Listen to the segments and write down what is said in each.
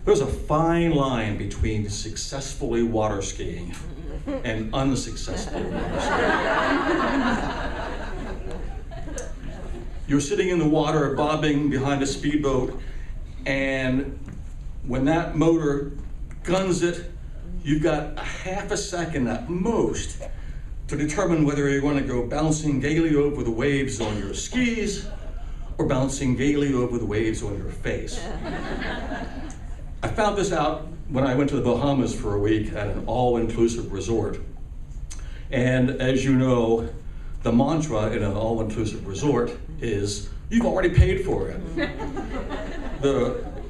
There's a fine line between successfully water skiing and unsuccessfully water skiing. You're sitting in the water, bobbing behind a speedboat, and when that motor guns it, you've got a half a second at most to determine whether you're going to go bouncing gaily over the waves on your skis or bouncing gaily over the waves on your face. I found this out when I went to the Bahamas for a week at an all-inclusive resort. And as you know, the mantra in an all-inclusive resort is, you've already paid for it.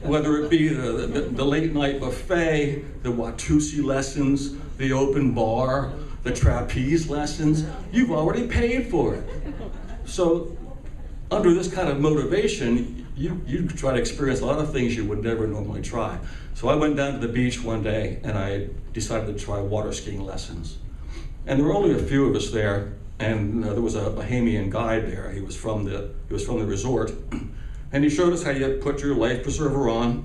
Whether it be the late night buffet, the Watusi lessons, the open bar, the trapeze lessons, you've already paid for it. So under this kind of motivation, you try to experience a lot of things you would never normally try. So I went down to the beach one day and I decided to try water skiing lessons. And there were only a few of us there, and there was a Bahamian guide there. He was from the resort. And he showed us how you put your life preserver on,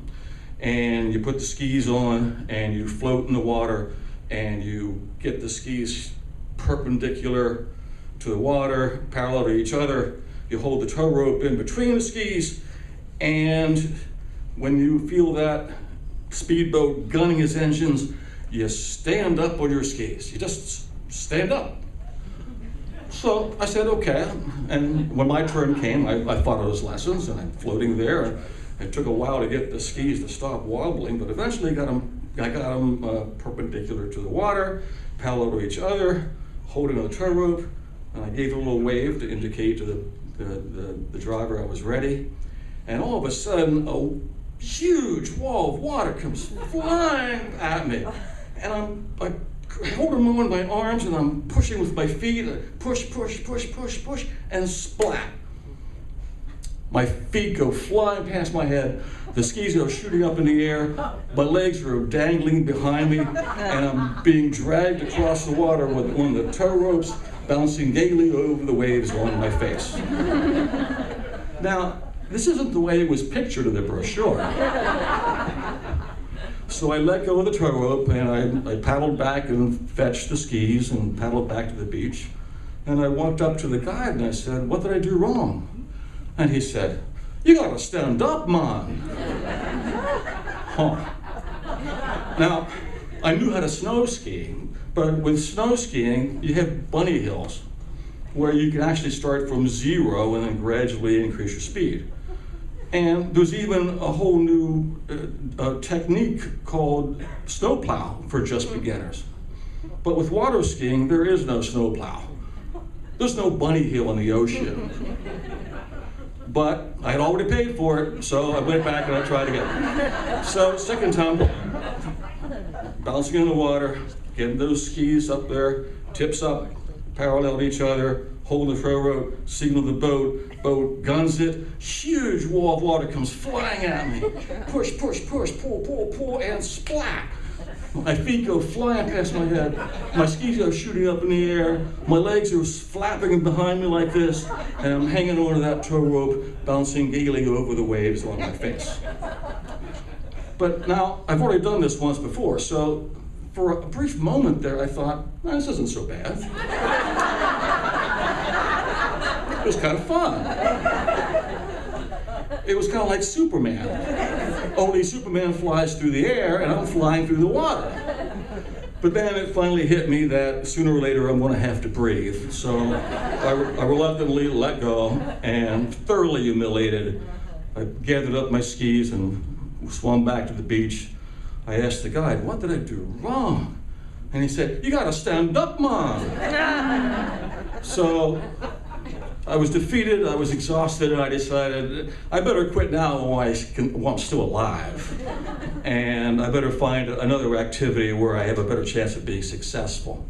and you put the skis on, and you float in the water, and you get the skis perpendicular to the water, parallel to each other. You hold the tow rope in between the skis, and when you feel that speedboat gunning its engines, you stand up on your skis. You just stand up. So I said, okay, and when my turn came, I followed those lessons, and I'm floating there. It took a while to get the skis to stop wobbling, but eventually I got them perpendicular to the water, parallel to each other, holding on the tow rope, and I gave a little wave to indicate to the driver I was ready. And all of a sudden, a huge wall of water comes flying at me, and I'm holding on my arms, and I'm pushing with my feet, push, and splat. My feet go flying past my head, the skis go shooting up in the air, my legs are dangling behind me, and I'm being dragged across the water with one of the tow ropes bouncing gaily over the waves on my face. Now, this isn't the way it was pictured in the brochure. So I let go of the tow rope, and I paddled back and fetched the skis and paddled back to the beach. And I walked up to the guide and I said, what did I do wrong? And he said, you gotta stand up, man. Huh. Now, I knew how to snow ski, but with snow skiing, you have bunny hills where you can actually start from zero and then gradually increase your speed. And there's even a whole new technique called snowplow for just beginners. But with water skiing, there is no snowplow. There's no bunny hill in the ocean. But I had already paid for it, so I went back and I tried again. So second time, bouncing in the water, getting those skis up there, tips up, parallel to each other, hold the tow rope, signal the boat guns it, huge wall of water comes flying at me. Push, pull, and splat. My feet go flying past my head, my skis go shooting up in the air, my legs are flapping behind me like this, and I'm hanging onto that tow rope, bouncing gaily over the waves on my face. But now, I've already done this once before, so for a brief moment there, I thought, this isn't so bad. It was kind of fun. It was kind of like Superman. Only Superman flies through the air and I'm flying through the water. But then it finally hit me that sooner or later I'm going to have to breathe. So I reluctantly let go, and thoroughly humiliated, I gathered up my skis and swam back to the beach. I asked the guide, what did I do wrong? And he said, you got to stand up, man. So I was defeated, I was exhausted, and I decided I better quit now while I'm still alive. And I better find another activity where I have a better chance of being successful.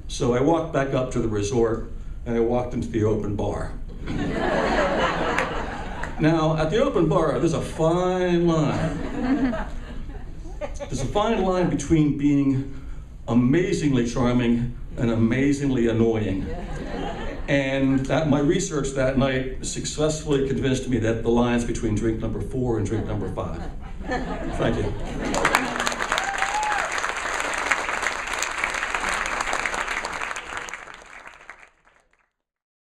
So I walked back up to the resort, and I walked into the open bar. Now, at the open bar, there's a fine line. There's a fine line between being amazingly charming and amazingly annoying. And that my research that night successfully convinced me that the lines between drink number 4 and drink number 5. Thank you.